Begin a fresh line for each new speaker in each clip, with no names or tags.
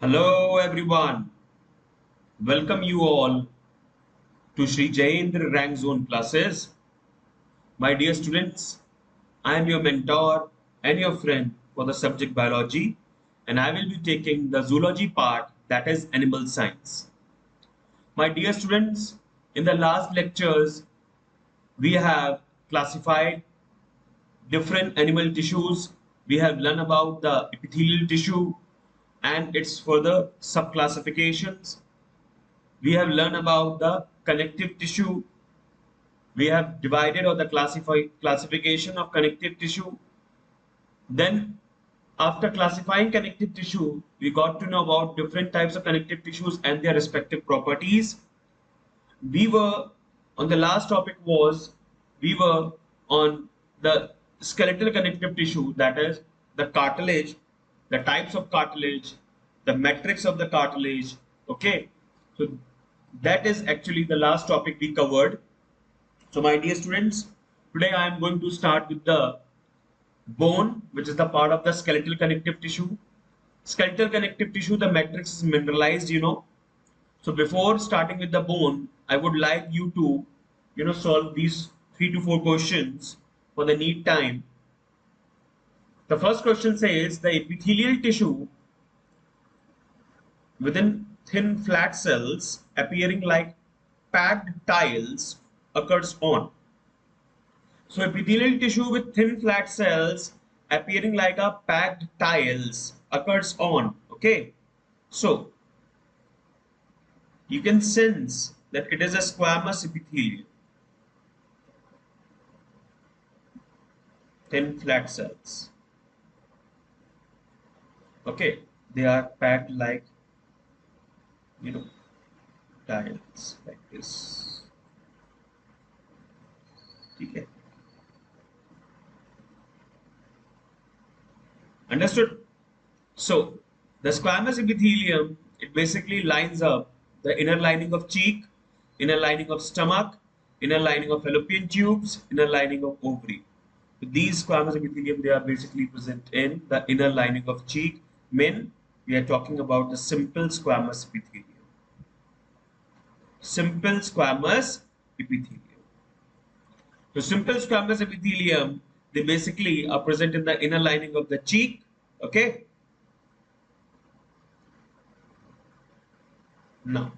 Hello everyone, welcome you all to Sri Jayendra Rank Zone classes. My dear students, I am your mentor and your friend for the subject biology, and I will be taking the zoology part, that is animal science. My dear students, in the last lectures we have classified different animal tissues. We have learned about the epithelial tissue and its further subclassifications. We have learned about the connective tissue. We have divided or the classification of connective tissue. Then after classifying connective tissue, we got to know about different types of connective tissues and their respective properties. We were on the last topic was we were on the skeletal connective tissue, that is the cartilage, the types of cartilage, the matrix of the cartilage. Okay, so that is actually the last topic we covered. So my dear students, today I am going to start with the bone, which is the part of the skeletal connective tissue. Skeletal connective tissue, the matrix is mineralized. So before starting with the bone, I would like you to, solve these 3 to 4 questions for the neat time. The first question says the epithelial tissue within thin flat cells appearing like packed tiles occurs on. So epithelial tissue with thin flat cells appearing like a packed tiles occurs on. Okay. So you can sense that it is a squamous epithelium. Thin flat cells. Okay. They are packed like, tiles like this. Okay. Understood? So the squamous epithelium, it basically lines up the inner lining of cheek, inner lining of stomach, inner lining of fallopian tubes, inner lining of ovary. So these squamous epithelium, they are basically present in the inner lining of cheek. Men, we are talking about the simple squamous epithelium. Simple squamous epithelium. So simple squamous epithelium, they basically are present in the inner lining of the cheek. Okay. Now,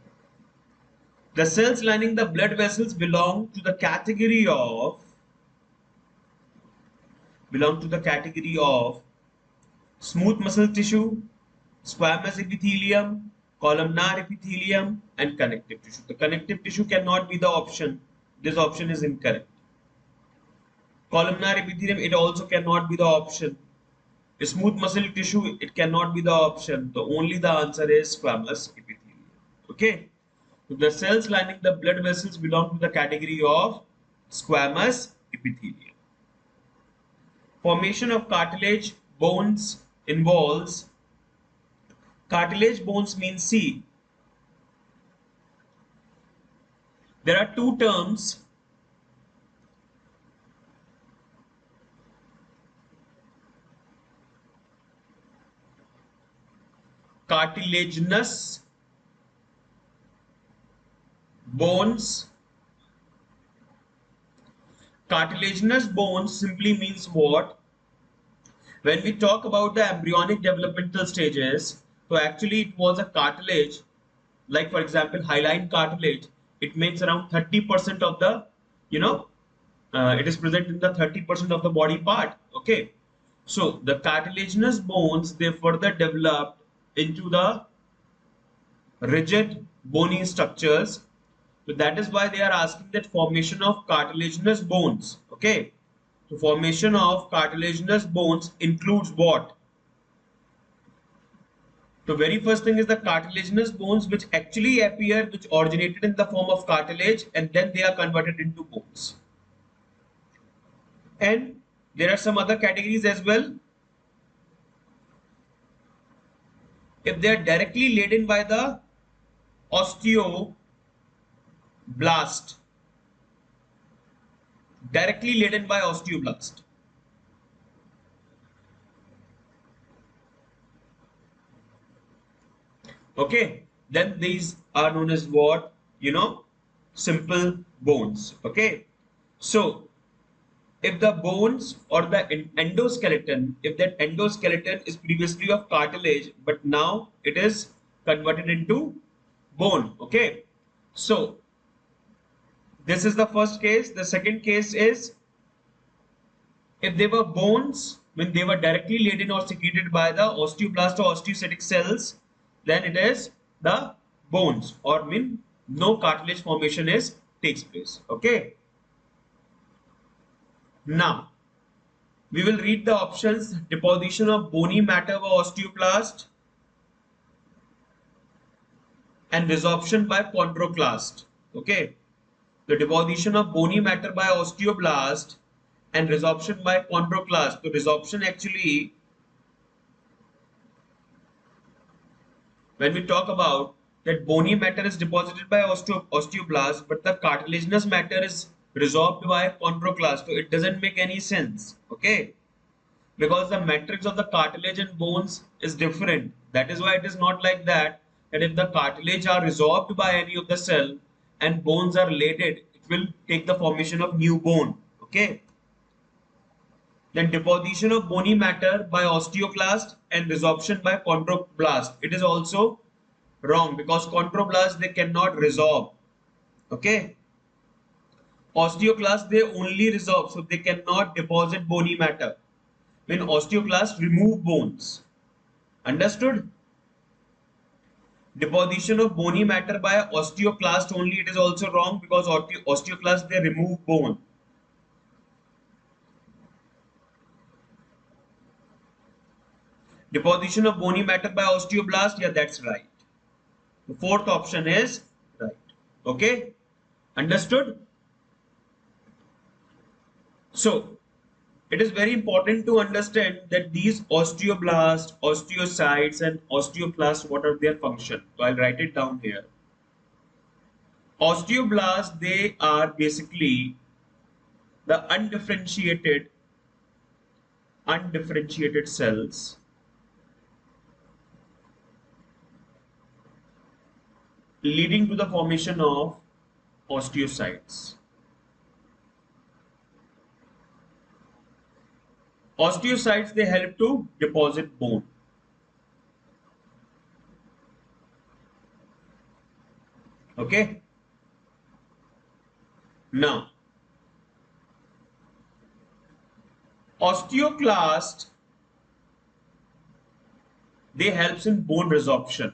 the cells lining the blood vessels belong to the category of smooth muscle tissue, squamous epithelium, columnar epithelium, and connective tissue. The connective tissue cannot be the option. This option is incorrect. Columnar epithelium, it also cannot be the option. Smooth muscle tissue, it cannot be the option. The only the answer is squamous epithelium. Okay. So the cells lining the blood vessels belong to the category of squamous epithelium. Formation of cartilage bones involves, cartilage bones means, see, there are two terms. Cartilaginous bones. Cartilaginous bones simply means what? When we talk about the embryonic developmental stages, so actually it was a cartilage, like for example hyaline cartilage, it makes around 30% of the, it is present in the 30% of the body part. Okay. So the cartilaginous bones, they further developed into the rigid bony structures. So that is why they are asking that formation of cartilaginous bones. Okay. So formation of cartilaginous bones includes what? The very first thing is the cartilaginous bones which actually appear, which originated in the form of cartilage and then they are converted into bones. And there are some other categories as well. If they are directly laden by the osteoblast, directly laden by osteoblast. Okay, then these are known as what? Simple bones. Okay, so if the bones or the endoskeleton, if that endoskeleton is previously of cartilage, but now it is converted into bone. Okay, so this is the first case. The second case is if they were bones when they were directly laden or secreted by the osteoblast or osteocytic cells, then it is the bones, or mean no cartilage formation is takes place. Okay, now we will read the options: deposition of bony matter by osteoblast and resorption by chondroclast. Okay, the deposition of bony matter by osteoblast and resorption by chondroclast. The resorption actually, when we talk about that bony matter is deposited by osteoblast, but the cartilaginous matter is resorbed by chondroclast, so it doesn't make any sense. Okay, because the matrix of the cartilage and bones is different. That is why it is not like that, that if the cartilage are resorbed by any of the cell and bones are lated, it will take the formation of new bone. Okay, then deposition of bony matter by osteoclast and resorption by chondroblast, it is also wrong, because chondroblast they cannot resorb. Okay, osteoclast they only resorb, so they cannot deposit bony matter. When osteoclast remove bones. Understood? Deposition of bony matter by osteoclast only, it is also wrong, because osteoclast they remove bone. Deposition of bony matter by osteoblast, yeah, that's right. The fourth option is right. Okay, understood? So it is very important to understand that these osteoblasts, osteocytes and osteoclasts, what are their function? So I'll write it down here. Osteoblasts, they are basically the undifferentiated cells leading to the formation of osteocytes. Osteocytes, they help to deposit bone. Okay. Now, osteoclast, they helps in bone resorption.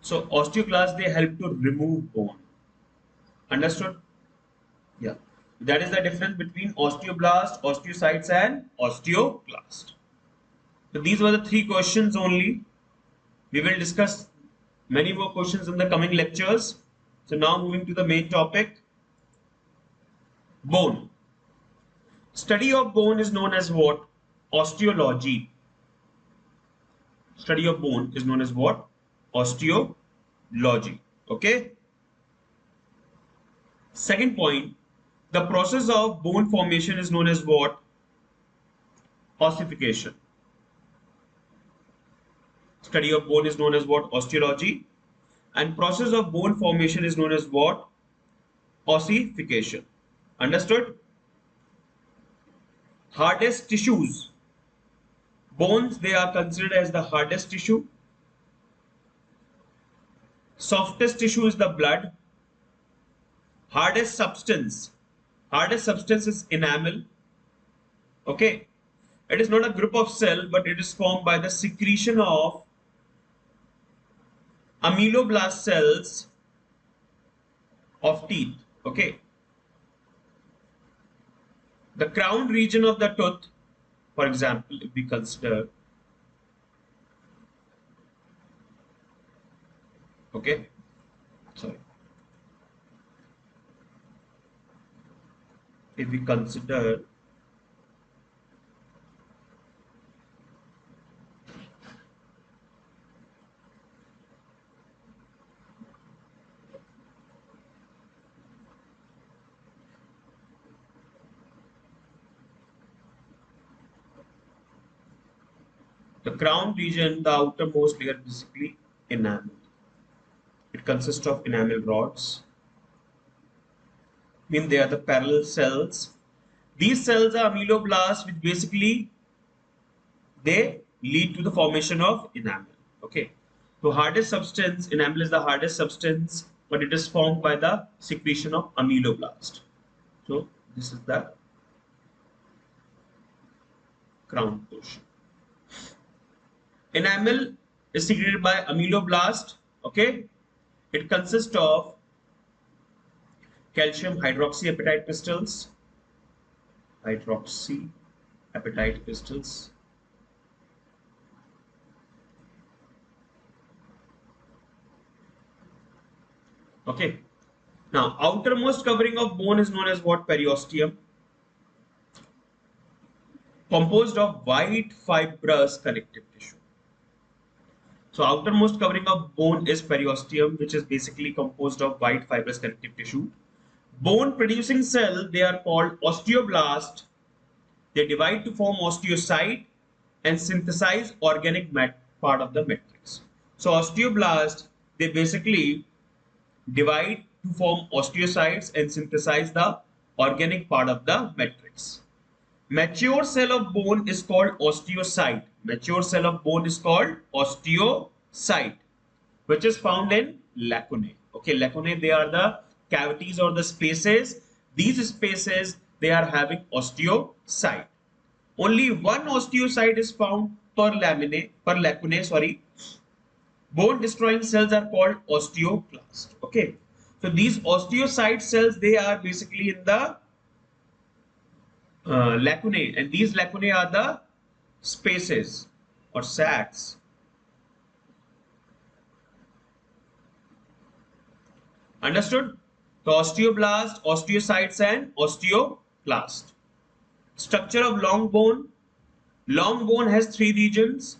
So osteoclast, they help to remove bone. Understood? Yeah. That is the difference between osteoblast, osteocytes and osteoclast. So these were the three questions only. We will discuss many more questions in the coming lectures. So now moving to the main topic, bone. Study of bone is known as what? Osteology. Study of bone is known as what? Osteology. Okay. Second point, the process of bone formation is known as what? Ossification. Study of bone is known as what? Osteology. And process of bone formation is known as what? Ossification. Understood? Hardest tissues. Bones, they are considered as the hardest tissue. Softest tissue is the blood. Hardest substance. Hardest substance is enamel. Okay. It is not a group of cell, but it is formed by the secretion of ameloblast cells of teeth. Okay. The crown region of the tooth, for example, if we consider, okay, sorry, if we consider The crown region, the outermost layer, basically enamel. It consists of enamel rods. Mean they are the parallel cells. These cells are ameloblasts, which basically they lead to the formation of enamel. Okay. So hardest substance, enamel is the hardest substance, but it is formed by the secretion of ameloblast. So this is the crown portion. Enamel is secreted by ameloblast. Okay. It consists of calcium hydroxyapatite crystals, hydroxyapatite crystals. Okay. Now, outermost covering of bone is known as what? Periosteum, composed of white fibrous connective tissue. So, outermost covering of bone is periosteum, which is basically composed of white fibrous connective tissue. Bone producing cell, they are called osteoblast. They divide to form osteocyte and synthesize organic part of the matrix. So, osteoblast, they basically divide to form osteocytes and synthesize the organic part of the matrix. Mature cell of bone is called osteocyte. Mature cell of bone is called osteocyte, which is found in lacunae. Okay, lacunae, they are the cavities or the spaces. These spaces, they are having osteocyte. Only one osteocyte is found per lacunae, sorry. Bone destroying cells are called osteoclast. Okay, so these osteocyte cells, they are basically in the lacunae, and these lacunae are the spaces or sacs. Understood? So osteoblast, osteocytes, and osteoclast. Structure of long bone. Long bone has three regions: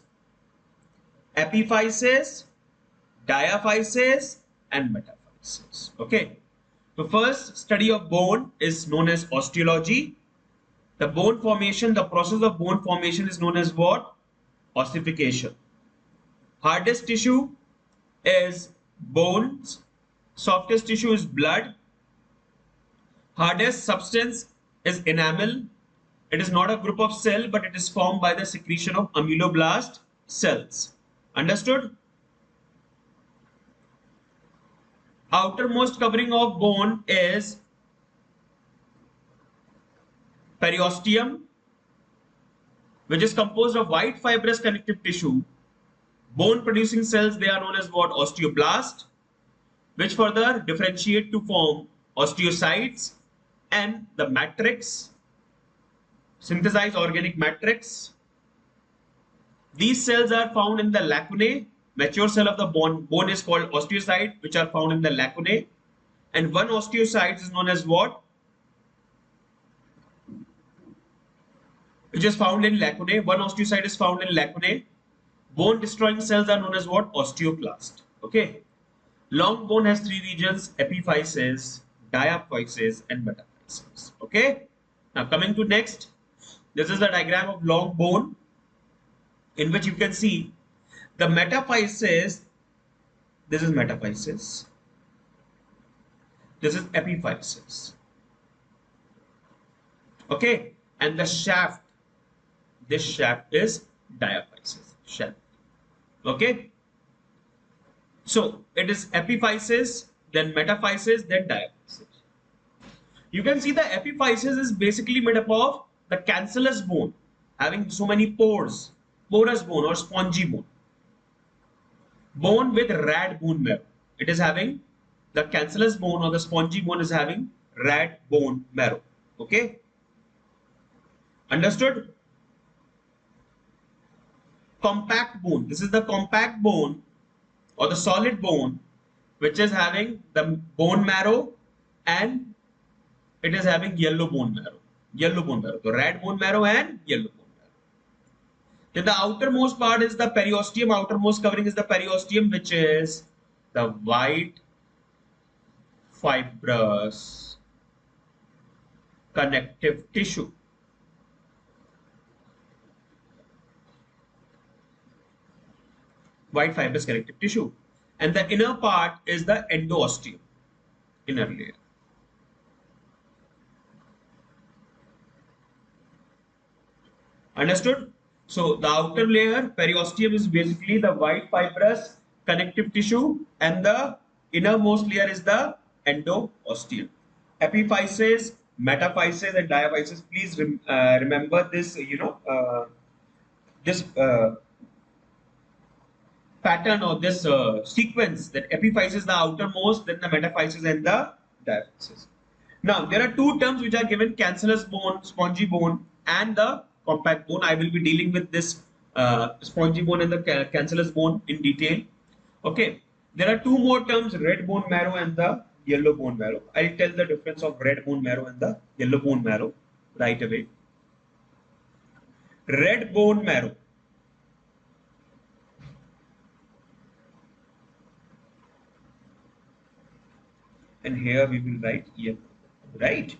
epiphysis, diaphysis, and metaphysis. Okay. The first study of bone is known as osteology. The bone formation, the process of bone formation is known as what? Ossification. Hardest tissue is bones. Softest tissue is blood. Hardest substance is enamel. It is not a group of cell, but it is formed by the secretion of ameloblast cells. Understood? Outermost covering of bone is periosteum, which is composed of white fibrous connective tissue. Bone producing cells, they are known as what? Osteoblast, which further differentiate to form osteocytes and the matrix, synthesize organic matrix. These cells are found in the lacunae. Mature cell of the bone is called osteocyte, which are found in the lacunae. And one osteocyte is known as what? Which is found in lacunae. One osteocyte is found in lacunae. Bone destroying cells are known as what? Osteoclast. Okay. Long bone has three regions: epiphysis, diaphysis, and metaphysis. Okay. Now coming to next, this is the diagram of long bone, in which you can see the metaphysis. This is metaphysis. This is epiphysis. Okay. And the shaft, this shaft is diaphysis. Shaft. Okay. So it is epiphysis, then metaphysis, then diaphysis. You can see the epiphysis is basically made up of the cancellous bone, having so many pores, porous bone or spongy bone. Bone with rad bone marrow. It is having the cancellous bone or the spongy bone is having rad bone marrow. Okay. Understood? Compact bone. This is the compact bone or the solid bone, which is having the bone marrow and it is having yellow bone marrow. Yellow bone marrow. So red bone marrow and yellow bone marrow. Then the outermost part is the periosteum. Outermost covering is the periosteum, which is the white fibrous connective tissue. white fibrous connective tissue, and the inner part is the endosteum, inner layer. Understood? So the outer layer, periosteum, is basically the white fibrous connective tissue, and the innermost layer is the endosteum. Epiphysis, metaphysis, and diaphysis. Please remember this. This pattern or this sequence, that epiphysis is the outermost, then the metaphysis, and the diaphysis. Now, there are two terms which are given: cancellous bone, spongy bone, and the compact bone. I will be dealing with this spongy bone and the cancellous bone in detail. Okay. There are two more terms: red bone marrow and the yellow bone marrow. I'll tell the difference of red bone marrow and the yellow bone marrow right away. Red bone marrow. And here we will write yellow, right?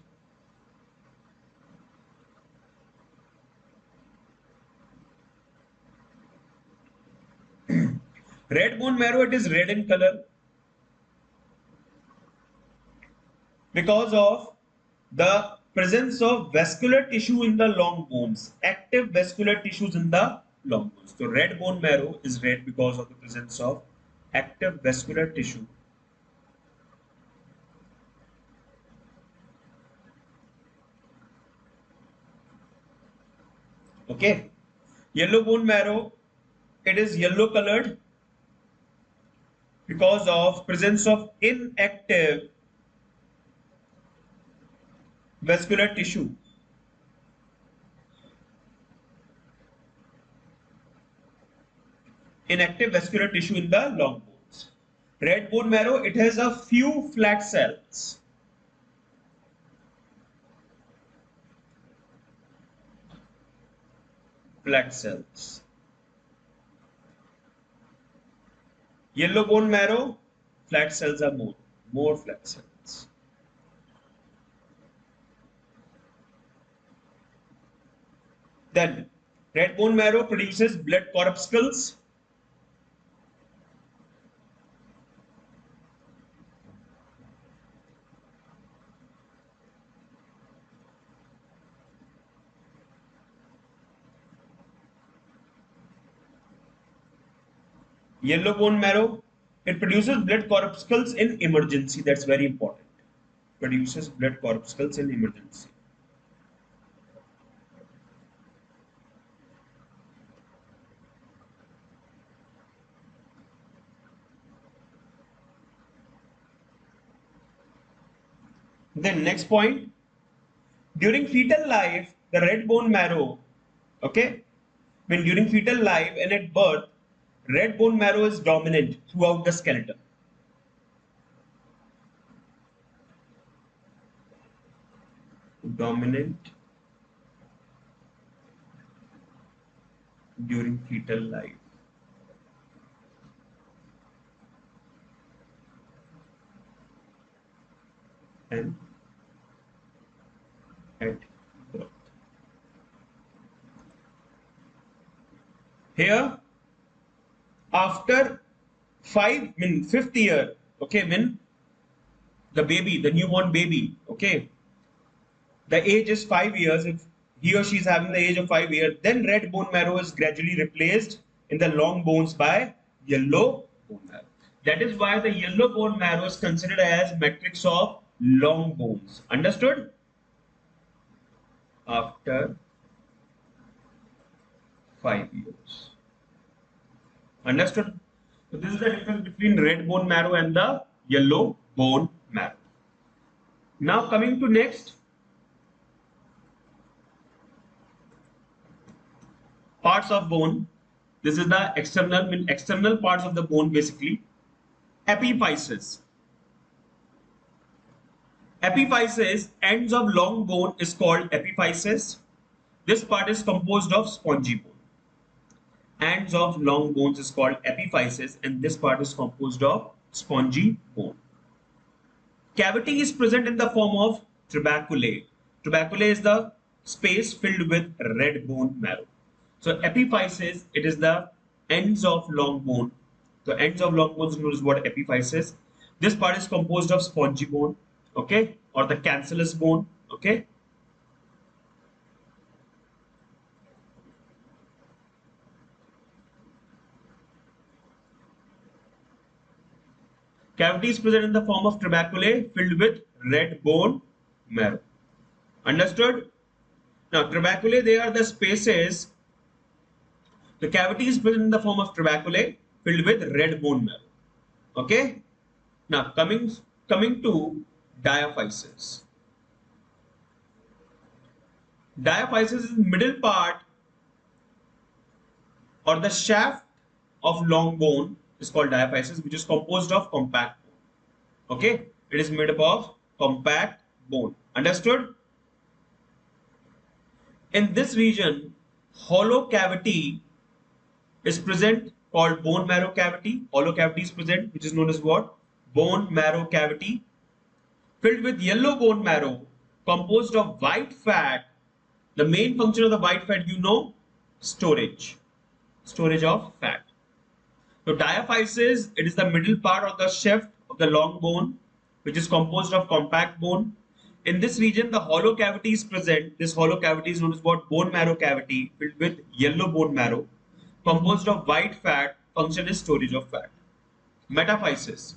Red bone marrow, it is red in color because of the presence of vascular tissue in the long bones, active vascular tissues in the long bones. So red bone marrow is red because of the presence of active vascular tissue. Okay. Yellow bone marrow, it is yellow colored because of presence of inactive vascular tissue. Inactive vascular tissue in the long bones. Red bone marrow, it has a few flat cells. Flat cells. Yellow bone marrow, flat cells are more flat cells. Then, red bone marrow produces blood corpuscles. Yellow bone marrow, it produces blood corpuscles in emergency. That's very important. Produces blood corpuscles in emergency. Then next point, during fetal life, the red bone marrow, okay, when during fetal life and at birth, red bone marrow is dominant throughout the skeleton. Dominant during fetal life. And at birth. Here, after fifth year, okay, when the baby, the newborn baby, okay, the age is 5 years, if he or she is having the age of 5 years, then red bone marrow is gradually replaced in the long bones by yellow bone marrow. That is why the yellow bone marrow is considered as matrix of long bones. Understood? After 5 years. Understood? So this is the difference between red bone marrow and the yellow bone marrow. Now coming to next, parts of bone. This is the external parts of the bone basically. Epiphysis. Epiphysis, ends of long bone, is called epiphysis. This part is composed of spongy bone. Ends of long bones is called epiphysis, and this part is composed of spongy bone. Cavity is present in the form of tubercle. Tubercle is the space filled with red bone marrow. So epiphysis, it is the ends of long bone The ends of long bones known as what? Epiphysis. This part is composed of spongy bone, okay, or the cancellous bone, okay. Cavity is present in the form of trabeculae filled with red bone marrow. Understood? Now, trabeculae, they are the spaces. The cavity is present in the form of trabeculae filled with red bone marrow. Okay. Now, coming to diaphysis. Diaphysis is the middle part or the shaft of long bone is called diaphysis, which is composed of compact bone. Okay. It is made up of compact bone. Understood? In this region, hollow cavity is present called bone marrow cavity. Hollow cavity is present, which is known as what? Bone marrow cavity. Filled with yellow bone marrow, composed of white fat. The main function of the white fat, you know, storage. Storage of fat. So diaphysis, it is the middle part of the shaft of the long bone, which is composed of compact bone. In this region, the hollow cavity is present. This hollow cavity is known as what? Bone marrow cavity, filled with yellow bone marrow, composed of white fat. Function is storage of fat. Metaphysis.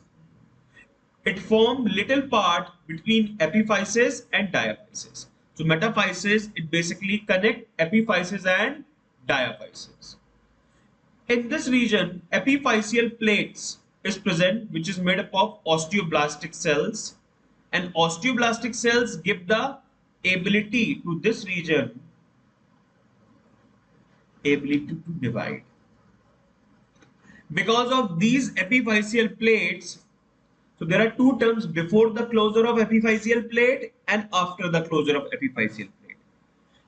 It forms little part between epiphysis and diaphysis. So metaphysis, it basically connect epiphysis and diaphysis. In this region, epiphyseal plates is present, which is made up of osteoblastic cells, and osteoblastic cells give the ability to this region, ability to divide. Because of these epiphyseal plates, so there are two terms: before the closure of epiphyseal plate and after the closure of epiphyseal plate.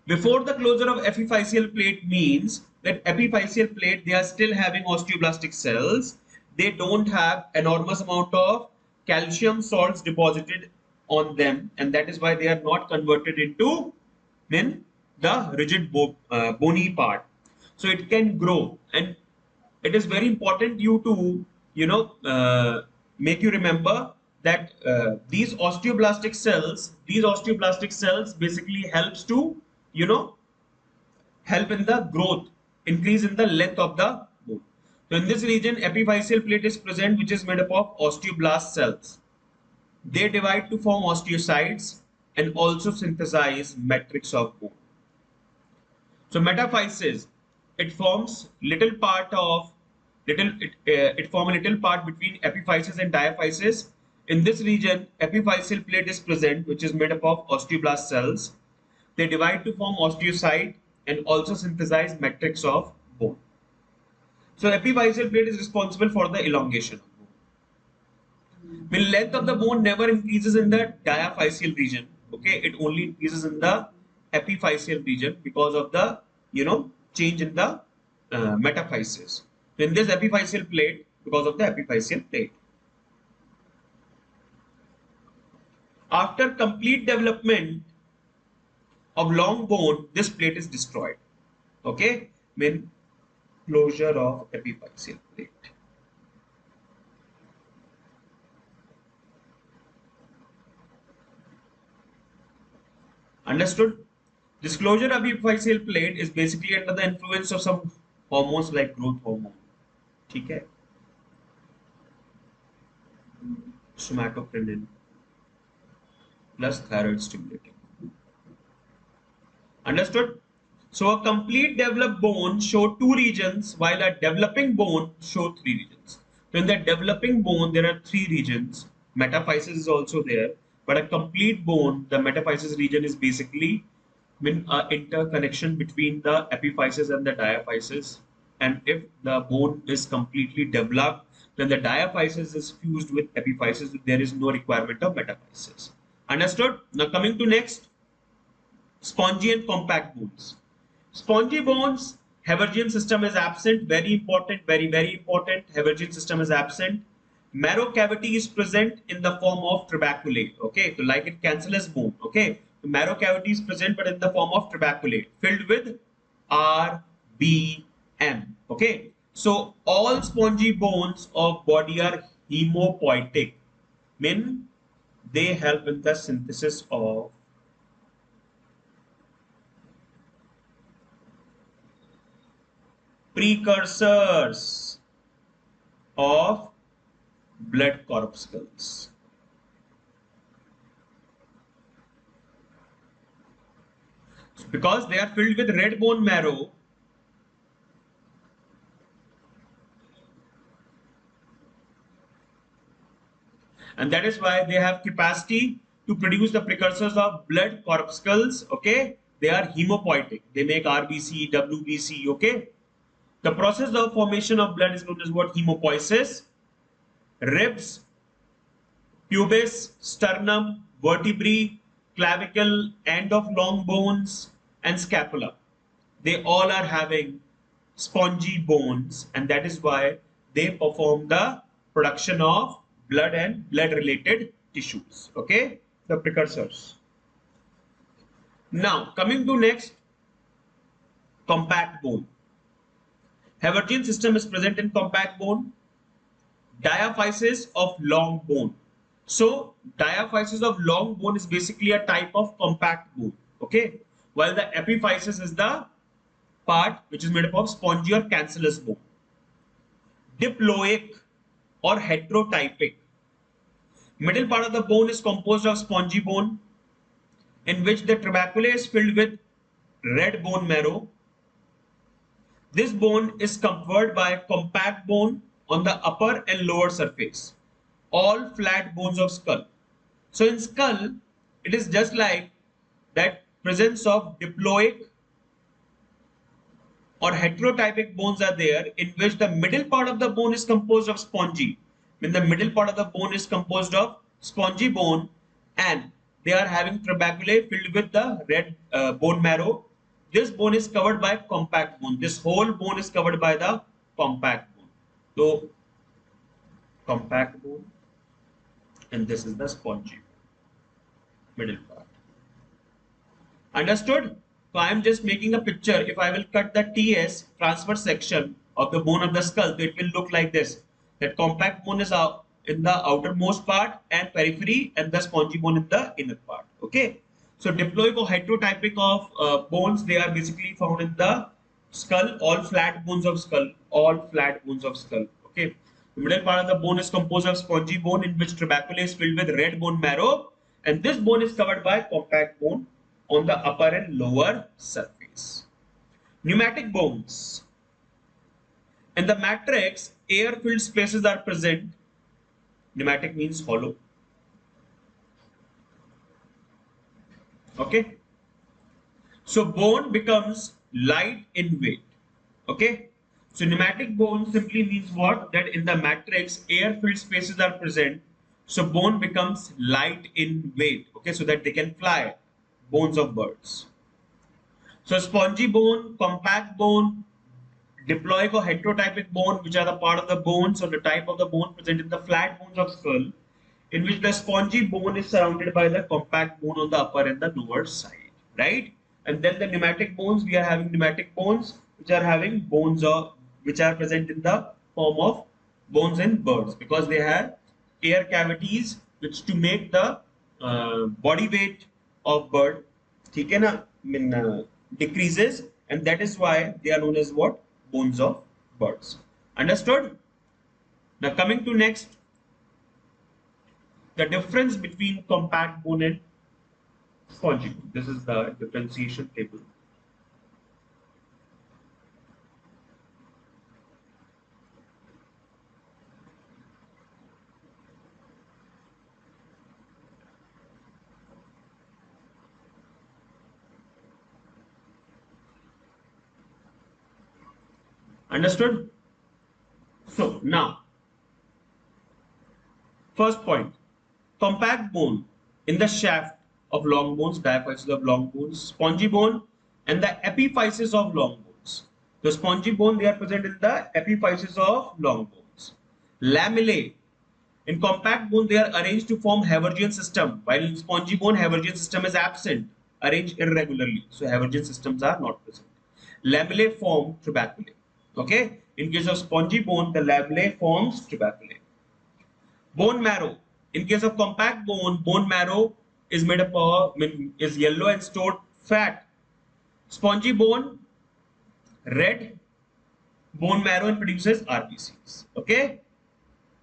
Before the closure of epiphyseal plate means that epiphyseal plate, they are still having osteoblastic cells. They don't have enormous amount of calcium salts deposited on them, and that is why they are not converted into the rigid bony part. So it can grow, and it is very important you to make you remember that these osteoblastic cells basically helps to you know help in the growth, increase in the length of the bone. So in this region, epiphyseal plate is present, which is made up of osteoblast cells. They divide to form osteocytes and also synthesize matrix of bone. So metaphysis, it forms little part of it form a little part between epiphysis and diaphysis. In this region, epiphyseal plate is present, which is made up of osteoblast cells. They divide to form osteocyte and also synthesize matrix of bone. So epiphyseal plate is responsible for the elongation of bone. The length of the bone never increases in the diaphyseal region. Okay, it only increases in the epiphyseal region because of the change in the metaphysis. So in this epiphyseal plate, because of the epiphyseal plate. After complete development of long bone, this plate is destroyed. Okay, mean closure of epiphyseal plate. Understood? This closure of epiphyseal plate is basically under the influence of some hormones like growth hormone. Okay? Somatocrinin plus thyroid stimulating. Understood? So a complete developed bone show two regions, while a developing bone show three regions. So in the developing bone, there are three regions. Metaphysis is also there, but a complete bone, the metaphysis region is basically interconnection between the epiphysis and the diaphysis. And if the bone is completely developed, then the diaphysis is fused with epiphysis. There is no requirement of metaphysis. Understood? Now coming to next, spongy and compact bones. Spongy bones, Haversian system is absent. Very important, very important. Haversian system is absent. Marrow cavity is present in the form of trabeculae. Okay, so like in cancellous bone. Okay, the marrow cavity is present, but in the form of trabeculae, filled with RBM. Okay, So all spongy bones of body are hemopoietic, mean they help in the synthesis of precursors of blood corpuscles. Because they are filled with red bone marrow, and that is why they have capacity to produce the precursors of blood corpuscles. Okay, they are hemopoietic. They make RBC, WBC. Okay, the process of formation of blood is known as what? Hemopoiesis. Ribs, pubis, sternum, vertebrae, clavicle, end of long bones, and scapula. They all are having spongy bones, and that is why they perform the production of blood and blood related tissues. Okay, the precursors. Now coming to next, compact bone. Haversian system is present in compact bone. Diaphysis of long bone. So diaphysis of long bone is basically a type of compact bone. Okay, while the epiphysis is the part which is made up of spongy or cancellous bone. Diploic or heterotypic. Middle part of the bone is composed of spongy bone, in which the trabeculae is filled with red bone marrow. This bone is covered by compact bone on the upper and lower surface. All flat bones of skull. So in skull, it is just like that presence of diploic or heterotypic bones are there, in which the middle part of the bone is composed of spongy. When the middle part of the bone is composed of spongy bone, and they are having trabeculae filled with the red bone marrow. This bone is covered by compact bone. This whole bone is covered by the compact bone. So compact bone, and this is the spongy bone, middle part. Understood? So I am just making a picture. If I will cut the TS transverse section of the bone of the skull, it will look like this. That compact bone is in the outermost part and periphery, and the spongy bone in the inner part. Okay. So diploic or heterotypic of bones, they are basically found in the skull, all flat bones of skull, all flat bones of skull. Okay. The middle part of the bone is composed of spongy bone, in which trabeculae is filled with red bone marrow, and this bone is covered by compact bone on the upper and lower surface. Pneumatic bones. In the matrix, air-filled spaces are present. Pneumatic means hollow. Okay. So bone becomes light in weight. Okay. So pneumatic bone simply means what? That in the matrix, air-filled spaces are present. So bone becomes light in weight. Okay. So that they can fly. Bones of birds. So spongy bone, compact bone, diploic or heterotypic bone, which are the part of the bones or the type of the bone present in the flat bones of skull, in which the spongy bone is surrounded by the compact bone on the upper and the lower side, right? And then the pneumatic bones, we are having pneumatic bones, which are having bones of, which are present in the form of bones in birds, because they have air cavities which to make the body weight of bird, ठीक है ना, decreases, and that is why they are known as what? Bones of birds. Understood? Now coming to next, the difference between compact bone and spongy bone. This is the differentiation table. Understood? So now, first point, compact bone in the shaft of long bones, diaphysis of long bones, spongy bone, and the epiphysis of long bones. The spongy bone, they are present in the epiphysis of long bones. Lamellae. In compact bone, they are arranged to form Haversian system, while in spongy bone, Haversian system is absent, arranged irregularly. So Haversian systems are not present. Lamellae form trabeculae. Okay. In case of spongy bone, the lamellae forms tubercle. Bone marrow. In case of compact bone, bone marrow is made up of is yellow and stored fat. Spongy bone, red bone marrow and produces RBCs. Okay.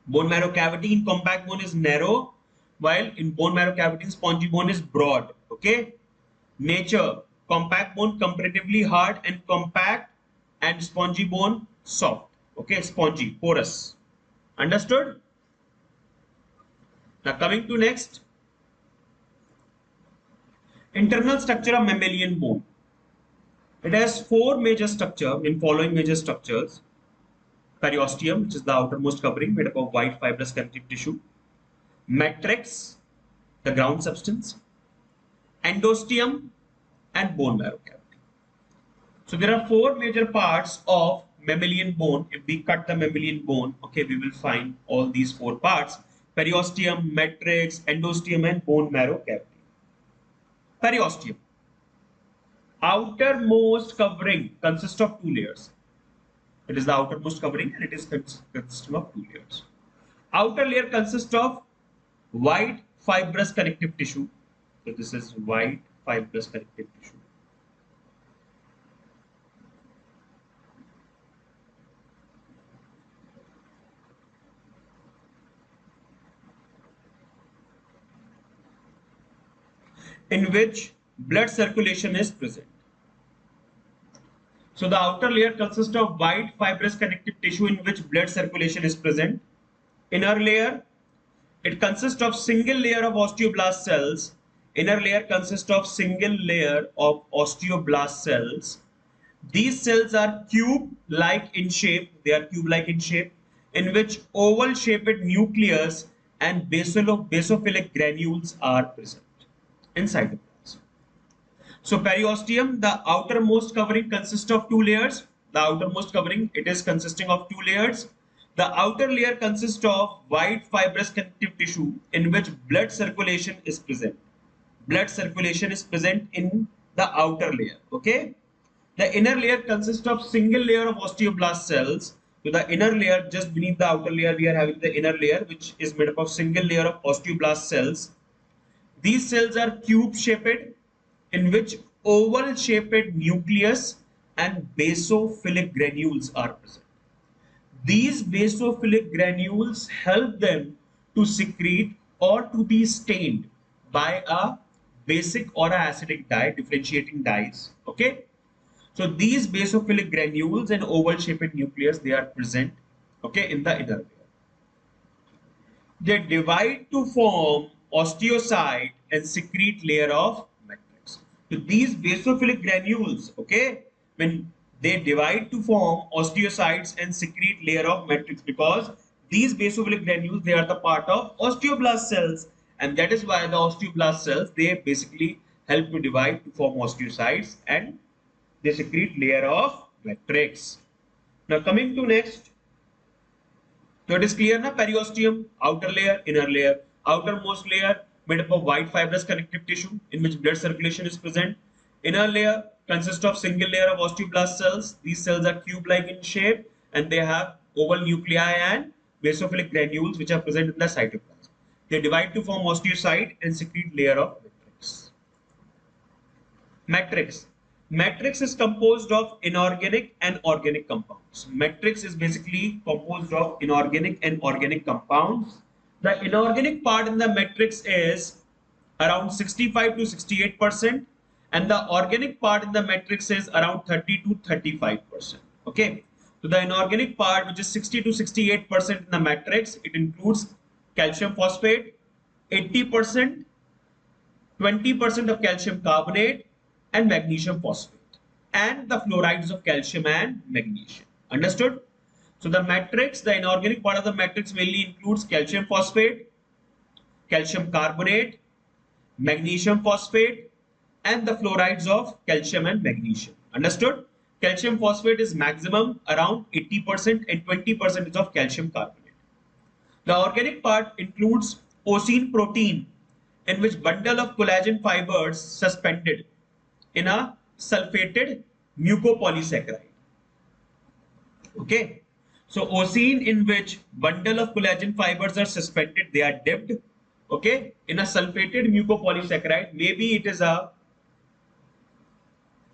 Bone marrow cavity in compact bone is narrow, while in bone marrow cavity in spongy bone is broad. Okay. Nature, compact bone comparatively hard and compact, and spongy bone soft. Okay, spongy, porous. Understood? Now coming to next, internal structure of mammalian bone. It has four major structure in following major structures. Periosteum, which is the outermost covering made up of white fibrous connective tissue. Matrix, the ground substance. Endosteum and bone marrow cavity. So there are four major parts of mammalian bone. If we cut the mammalian bone, okay, we will find all these four parts: periosteum, matrix, endosteum, and bone marrow cavity. Periosteum, outermost covering, consists of two layers. It is the outermost covering and it is consisting of two layers. Outer layer consists of white fibrous connective tissue. So this is white fibrous connective tissue. In which blood circulation is present. So the outer layer consists of white fibrous connective tissue in which blood circulation is present. Inner layer, it consists of single layer of osteoblast cells. Inner layer consists of single layer of osteoblast cells. These cells are cube-like in shape. They are cube-like in shape, in which oval-shaped nucleus and basophilic granules are present inside the plasma. So periosteum, the outermost covering consists of two layers. The outermost covering, it is consisting of two layers. The outer layer consists of white fibrous connective tissue in which blood circulation is present. Blood circulation is present in the outer layer. Okay. The inner layer consists of single layer of osteoblast cells. So the inner layer, just beneath the outer layer, we are having the inner layer, which is made up of single layer of osteoblast cells. These cells are cube-shaped, in which oval-shaped nucleus and basophilic granules are present. These basophilic granules help them to secrete or to be stained by a basic or a acidic dye, differentiating dyes. Okay. So these basophilic granules and oval-shaped nucleus, they are present, okay, in the inner layer. They divide to form osteocyte and secrete layer of matrix. So these basophilic granules, okay, when they divide to form osteocytes and secrete layer of matrix, because these basophilic granules, they are the part of osteoblast cells, and that is why the osteoblast cells, they basically help to divide to form osteocytes and they secrete layer of matrix. Now coming to next, so it is clear na, periosteum, outer layer, inner layer. Outermost layer made up of white fibrous connective tissue in which blood circulation is present. Inner layer consists of single layer of osteoblast cells. These cells are cube-like in shape and they have oval nuclei and basophilic granules which are present in the cytoplasm. They divide to form osteocyte and secrete layer of matrix. Matrix. Matrix is composed of inorganic and organic compounds. Matrix is basically composed of inorganic and organic compounds. The inorganic part in the matrix is around 65 to 68%, and the organic part in the matrix is around 30 to 35%. Okay. So the inorganic part, which is 60 to 68% in the matrix, it includes calcium phosphate, 80%, 20% of calcium carbonate, and magnesium phosphate, and the fluorides of calcium and magnesium. Understood? So the matrix, the inorganic part of the matrix mainly includes calcium phosphate, calcium carbonate, magnesium phosphate, and the fluorides of calcium and magnesium. Understood? Calcium phosphate is maximum around 80% and 20% is of calcium carbonate. The organic part includes osine protein, in which bundle of collagen fibers suspended in a sulfated mucopolysaccharide. Okay. So ocene in which bundle of collagen fibers are suspended, they are dipped, okay, in a sulfated mucopolysaccharide. Maybe it is a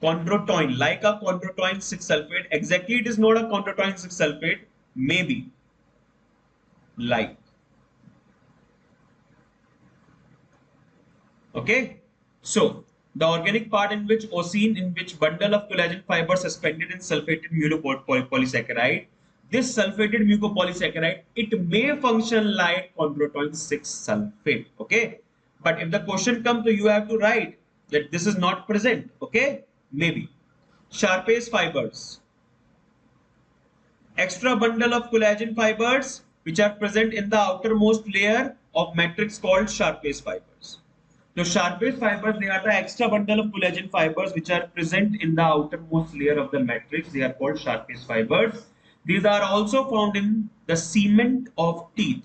chondrotoin, like a chondrotoin 6 sulfate. Exactly, it is not a chondrotoin 6 sulfate. Maybe like. Okay. So the organic part in which ocene in which bundle of collagen fibers suspended in sulfated mucopolysaccharide. This sulfated mucopolysaccharide, it may function like chondrotoin 6 sulfate. Okay. But if the question comes to you have to write that this is not present. Okay. Maybe. Sharpase fibers. Extra bundle of collagen fibers which are present in the outermost layer of matrix called Sharpase fibers. The Sharpase fibers, they are the extra bundle of collagen fibers which are present in the outermost layer of the matrix. They are called Sharpase fibers. These are also found in the cement of teeth.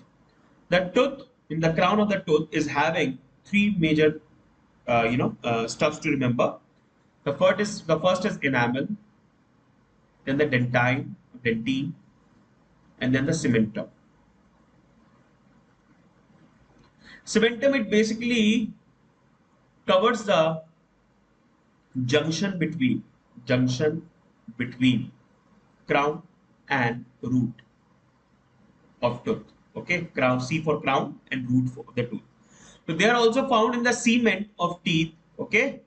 The tooth, in the crown of the tooth, is having three major, stuffs to remember. The first is enamel, then the dentine, and then the cementum. Cementum, it basically covers the junction between crown and root of tooth. Okay, crown, C for crown and root for the tooth. So they are also found in the cement of teeth. Okay,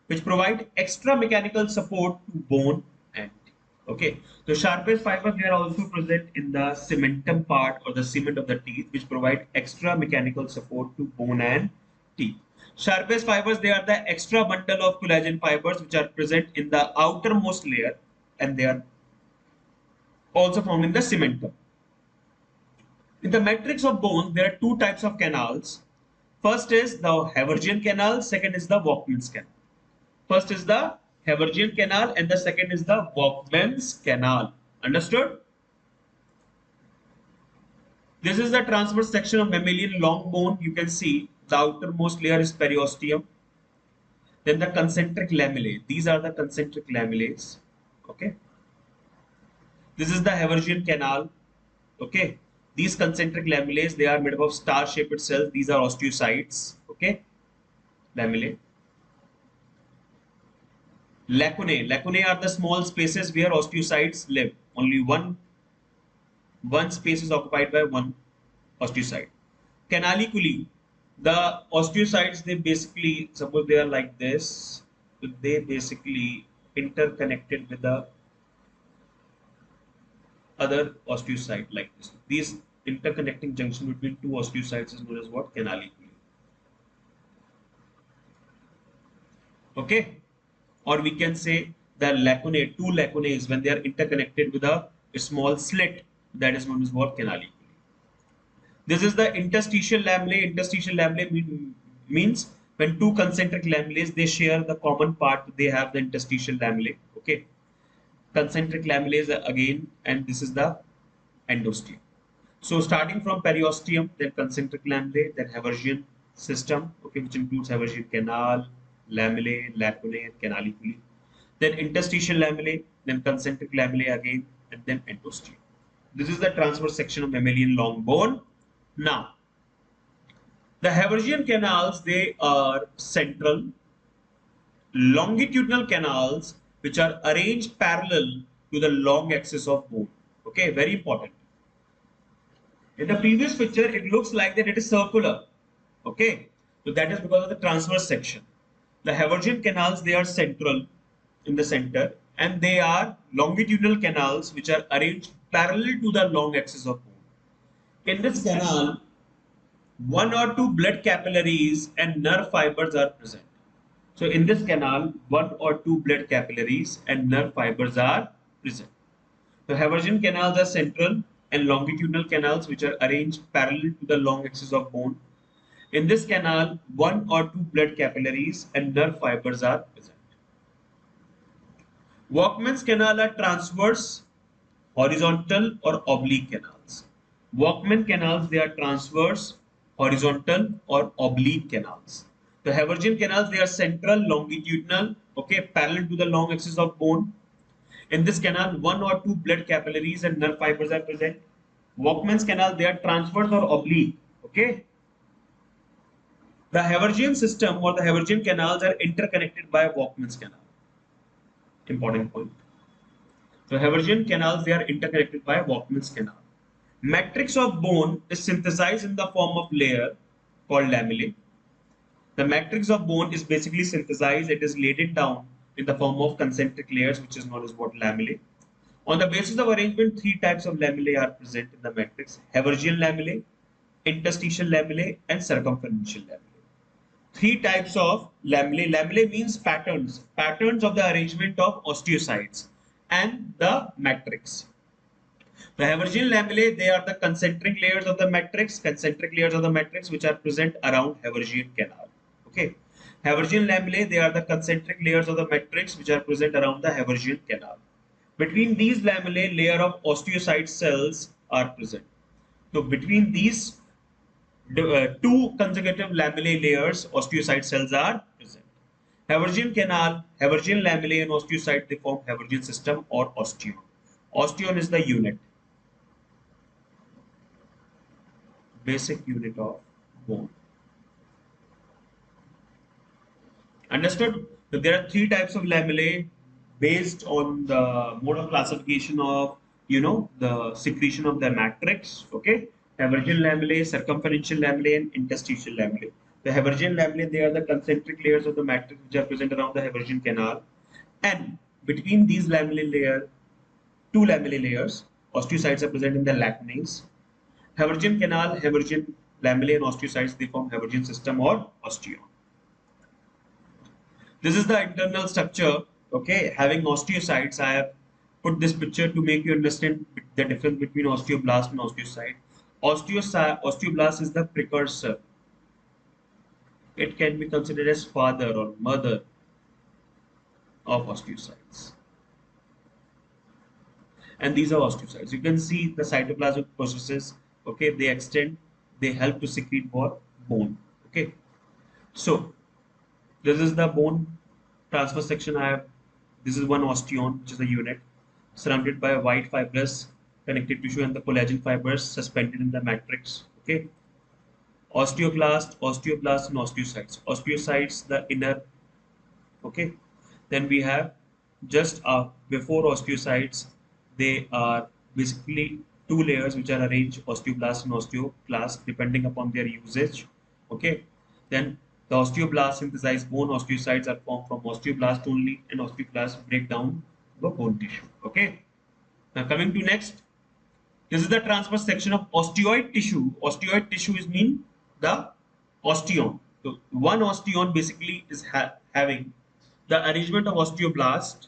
which provide extra mechanical support to bone and teeth. Okay, so sharpest fibers, they are also present in the cementum part or the cement of the teeth, which provide extra mechanical support to bone and teeth. Sharpest fibers, they are the extra bundle of collagen fibers which are present in the outermost layer, and they are also found in the cementum. In the matrix of bones, there are two types of canals. First is the Haversian canal, second is the Walkman's canal. First is the Haversian canal and the second is the Walkman's canal. Understood? This is the transverse section of mammalian long bone. You can see the outermost layer is periosteum. Then the concentric lamellae. These are the concentric lamellae. Okay. This is the Haversian canal. Okay. These concentric lamellae, they are made up of star-shaped cells. These are osteocytes. Okay. Lamellae. Lacunae. Lacunae are the small spaces where osteocytes live. Only one space is occupied by one osteocyte. Canaliculi. The osteocytes, they basically, suppose they are like this, they basically interconnected with the other osteocyte like this. These interconnecting junction between two osteocytes is known as what? Canaliculi. Okay. Or we can say the lacunae, two lacunae, when they are interconnected with a small slit, that is known as what? Canaliculi. This is the interstitial lamellae. Interstitial lamellae means when two concentric lamellae, they share the common part, they have the interstitial lamellae. Okay. Concentric lamellae again, and this is the endosteum. So starting from periosteum, then concentric lamellae, then Haversian system, okay, which includes Haversian canal, lamellae, lacunae, and canaliculi. Then interstitial lamellae, then concentric lamellae again, and then endosteum. This is the transverse section of mammalian long bone. Now, the Haversian canals, they are central, longitudinal canals which are arranged parallel to the long axis of bone. Okay, very important. In the previous picture, it looks like that it is circular. Okay, so that is because of the transverse section. The Haversian canals, they are central in the center, and they are longitudinal canals which are arranged parallel to the long axis of bone. In this canal, one or two blood capillaries and nerve fibers are present. So in this canal, one or two blood capillaries and nerve fibers are present. The Haversian canals are central and longitudinal canals which are arranged parallel to the long axis of bone. In this canal, one or two blood capillaries and nerve fibers are present. Walkman's canal are transverse, horizontal or oblique canals. Walkman canals, they are transverse, horizontal or oblique canals. The Haversian canals, they are central, longitudinal, okay, parallel to the long axis of bone. In this canal, one or two blood capillaries and nerve fibers are present. Walkman's canal, they are transverse or oblique. Okay. The Haversian system or the Haversian canals are interconnected by Walkman's canal. Important point. So Haversian canals, they are interconnected by Walkman's canal. Matrix of bone is synthesized in the form of layer called lamellae. The matrix of bone is basically synthesized. It is laid it down in the form of concentric layers, which is known as what lamellae. On the basis of arrangement, three types of lamellae are present in the matrix: Haversian lamellae, interstitial lamellae, and circumferential lamellae. Three types of lamellae. Lamellae means patterns, patterns of the arrangement of osteocytes and the matrix. The Haversian lamellae, they are the concentric layers of the matrix, which are present around Haversian canal. Okay. Haversian lamellae, they are the concentric layers of the matrix which are present around the Haversian canal. Between these lamellae, layer of osteocyte cells are present. So between these two consecutive lamellae layers, osteocyte cells are present. Haversian canal, Haversian lamellae and osteocyte, they form Haversian system or osteon. Osteon is the unit, basic unit of bone. Understood? So there are three types of lamellae based on the mode of classification of the secretion of the matrix. Okay, Haversian lamellae, circumferential lamellae, and interstitial lamellae. The Haversian lamellae, they are the concentric layers of the matrix which are present around the Haversian canal, and between these two lamellae layers, osteocytes are present in the lacunae. Haversian canal, Haversian lamellae, and osteocytes, they form Haversian system or osteon. This is the internal structure, okay, having osteocytes. I have put this picture to make you understand the difference between osteoblast and osteocyte. Osteoblast is the precursor. It can be considered as father or mother of osteocytes. And these are osteocytes. You can see the cytoplasmic processes, okay, they extend, they help to secrete more bone, okay. So this is the bone transverse section. This is one osteon, which is the unit, surrounded by a white fibrous connective tissue and the collagen fibers suspended in the matrix. Okay. Osteoblast, and osteocytes. Osteocytes, the inner. Okay. Then we have just before osteocytes, they are basically two layers which are arranged, osteoblast and osteoclast, depending upon their usage. Okay. Then the osteoblasts synthesize bone. Osteocytes are formed from osteoblast only, and osteoclasts break down the bone tissue. Okay. Now coming to next, this is the transverse section of osteoid tissue. Osteoid tissue is mean the osteon. So one osteon basically is having the arrangement of osteoblast.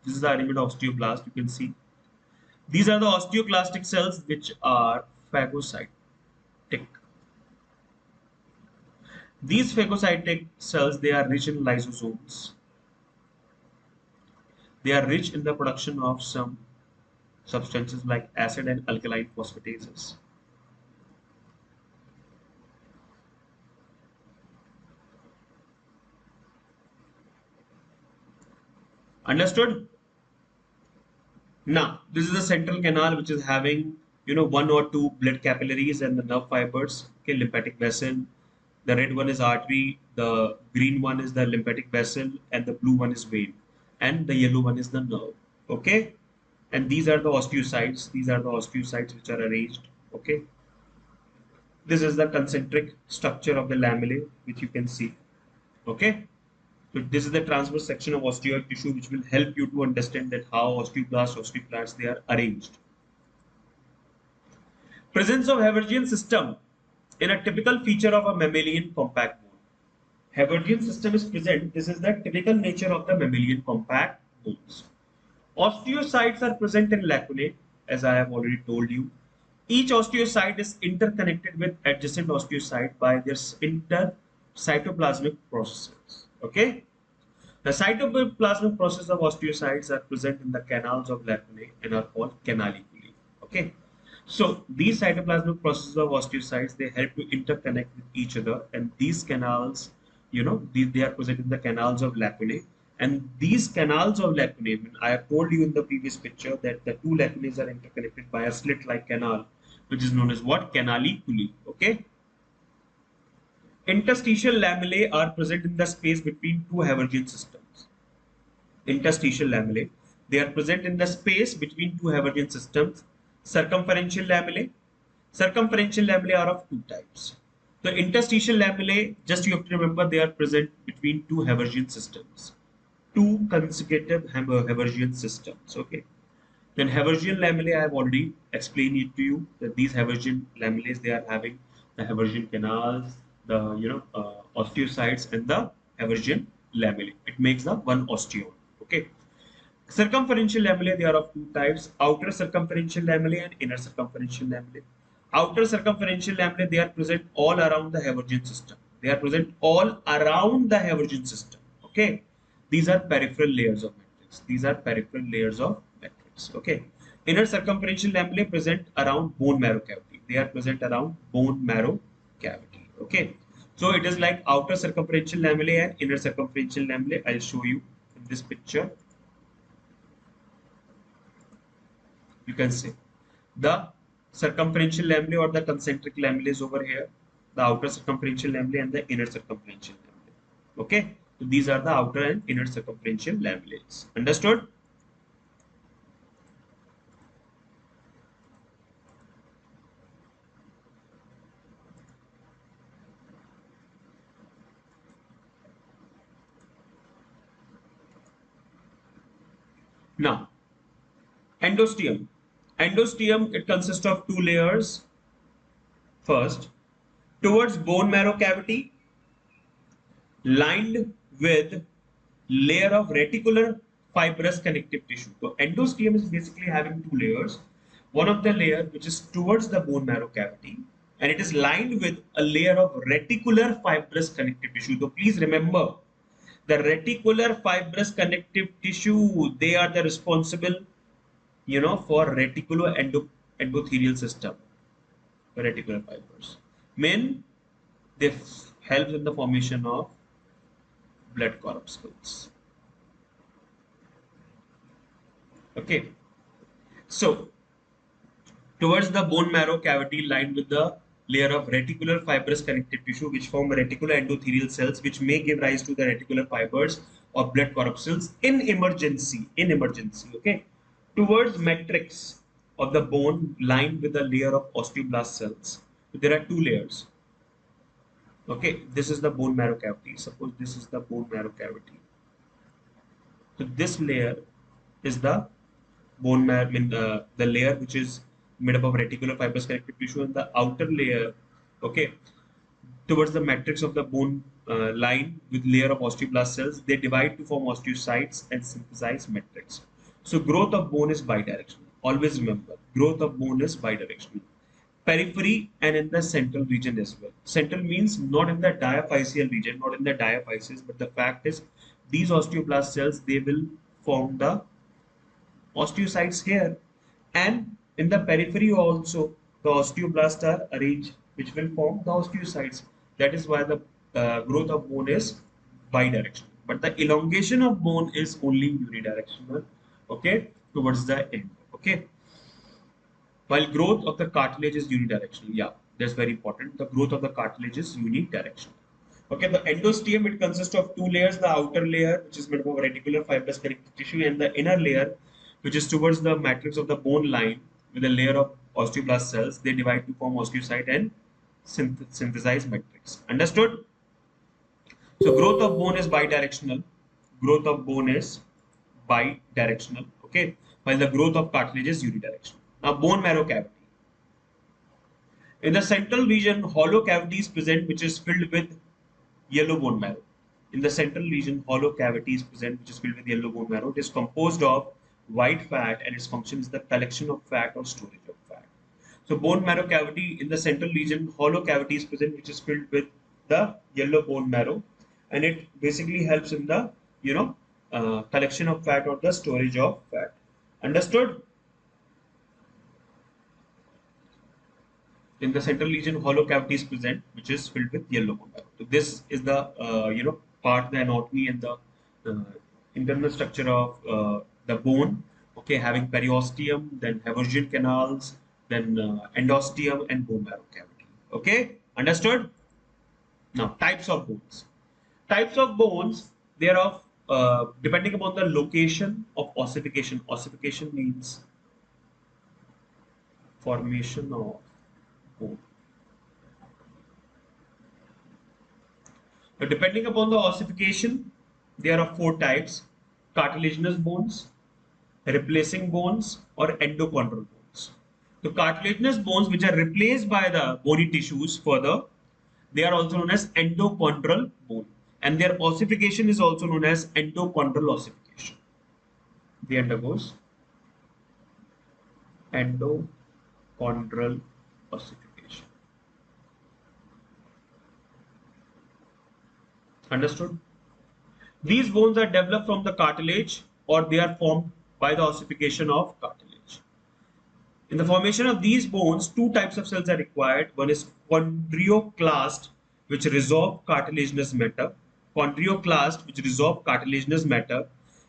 This is the arrangement of osteoblast. You can see these are the osteoclastic cells which are phagocytic. These phagocytic cells, they are rich in lysosomes. They are rich in the production of some substances like acid and alkaline phosphatases. Understood? Now, this is the central canal which is having one or two blood capillaries and the nerve fibers. Okay, lymphatic vessel. The red one is artery, the green one is the lymphatic vessel, and the blue one is vein, and the yellow one is the nerve. Okay, and these are the osteocytes. These are the osteocytes which are arranged. Okay, this is the concentric structure of the lamellae which you can see. Okay, so this is the transverse section of osteoid tissue which will help you to understand that how osteoclasts, they are arranged. Presence of Haversian system in a typical feature of a mammalian compact bone. Haversian system is present. This is the typical nature of the mammalian compact bones. Osteocytes are present in lacunae, as I have already told you. Each osteocyte is interconnected with adjacent osteocyte by their cytoplasmic processes. Okay. The cytoplasmic process of osteocytes are present in the canals of lacunae and are called canaliculi. Okay. So these cytoplasmic processes of osteocytes, they help to interconnect with each other, and these canals, they are present in the canals of lacunae, And these canals of lacunae, I have told you in the previous picture that the two lacunae are interconnected by a slit-like canal, which is known as what? Canaliculi. Okay. Interstitial lamellae are present in the space between two Haversian systems. Interstitial lamellae. They are present in the space between two Haversian systems. Circumferential lamellae. Circumferential lamellae are of two types. The interstitial lamellae, just you have to remember, they are present between two Haversian systems. Two consecutive Haversian systems. Okay. Then Haversian lamellae, I have already explained it to you that these Haversian lamellae, they are having the Haversian canals, the osteocytes, and the Haversian lamellae. It makes the one osteon. Okay. Circumferential lamellae, they are of two types: outer circumferential lamellae and inner circumferential lamellae. Outer circumferential lamellae, they are present all around the Haversian system. They are present all around the Haversian system. Okay. These are peripheral layers of matrix. These are peripheral layers of matrix. Okay. Inner circumferential lamellae present around bone marrow cavity. They are present around bone marrow cavity. Okay. So it is like outer circumferential lamellae and inner circumferential lamellae. I'll show you in this picture. You can say the circumferential lamellae or the concentric lamellae is over here, the outer circumferential lamellae and the inner circumferential lamellae. Okay, so these are the outer and inner circumferential lamellae. Understood? Now, endosteum. Endosteum, it consists of two layers. First, towards bone marrow cavity, lined with layer of reticular fibrous connective tissue. So endosteum is basically having two layers. One of the layer which is towards the bone marrow cavity, and it is lined with a layer of reticular fibrous connective tissue. So please remember, the reticular fibrous connective tissue, they are the responsible, for reticular endothelial system. Reticular fibers. Mean they help in the formation of blood corpuscles. Okay, so towards the bone marrow cavity lined with the layer of reticular fibrous connective tissue which form reticular endothelial cells which may give rise to the reticular fibers or blood corpuscles in emergency. Okay, towards matrix of the bone lined with a layer of osteoblast cells. So there are two layers. Okay, this is the bone marrow cavity. Suppose this is the bone marrow cavity. So this layer is the bone marrow, the layer which is made up of reticular fibrous connective tissue, and the outer layer, okay, towards the matrix of the bone line with layer of osteoblast cells, they divide to form osteocytes and synthesize matrix. So growth of bone is bidirectional. Always remember, growth of bone is bidirectional. Periphery and in the central region as well. Central means not in the diaphyseal region, not in the diaphysis, but the fact is these osteoblast cells, they will form the osteocytes here, and in the periphery also the osteoblasts are arranged which will form the osteocytes. That is why the growth of bone is bidirectional, but the elongation of bone is only unidirectional, okay, towards the end. Okay, while growth of the cartilage is unidirectional. Yeah, that's very important. The growth of the cartilage is unidirectional. Okay, the endosteum, it consists of two layers: the outer layer, which is made up of reticular fibrous connective tissue, and the inner layer, which is towards the matrix of the bone line with a layer of osteoblast cells. They divide to form osteocyte and synthesize matrix. Understood? So growth of bone is bidirectional. Growth of bone is bidirectional. Okay, while the growth of cartilage is unidirectional. Now, bone marrow cavity. In the central region, hollow cavity is present, which is filled with yellow bone marrow. In the central region, hollow cavity is present, which is filled with yellow bone marrow. It is composed of white fat, and its function is the collection of fat or storage of fat. So, bone marrow cavity in the central region, hollow cavity is present, which is filled with the yellow bone marrow, and it basically helps in the collection of fat or the storage of fat. Understood? In the central region, hollow cavity is present, which is filled with yellow bone marrow. So this is the part, the anatomy and the internal structure of the bone. Okay, having periosteum, then haversian canals, then endosteum and bone marrow cavity. Okay, understood? Now, types of bones. Types of bones, they are of depending upon the location of ossification. Ossification means formation of bone. Now, depending upon the ossification, there are four types: cartilaginous bones, replacing bones, or endochondral bones. The cartilaginous bones, which are replaced by the bony tissues further, they are also known as endochondral bone, and their ossification is also known as endochondral ossification. They undergoes endochondral ossification. Understood? These bones are developed from the cartilage or they are formed by the ossification of cartilage. In the formation of these bones, two types of cells are required. One is chondroclast, which resorb cartilaginous matter, chondroclast, which resorb cartilaginous matter,